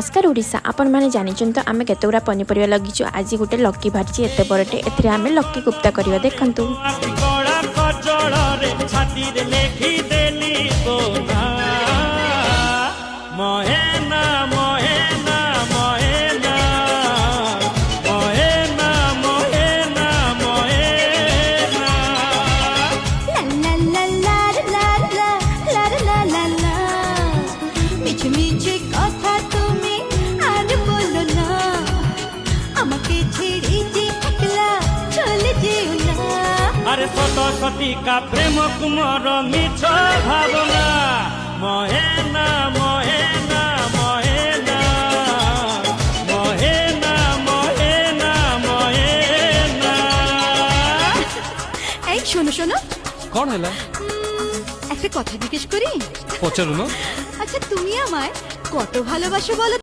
नमस्कार ओडिशा आपण मैंने जानी तो आम केतगुड़ा पनीपरिया लगिचु। आज गोटे लक्की बाहरी एत बड़टे एम लक्की गुप्ता करवा देखु। अरे सत सतिका प्रेम कुमार मिछ भावना महेना महेना महेना महेना महेना महेना। এই শোনো শোনো, কোন হলা একটা কথা জিজ্ঞেস করি? পচারুন। আচ্ছা তুমি আমায় কত ভালোবাসো বলো?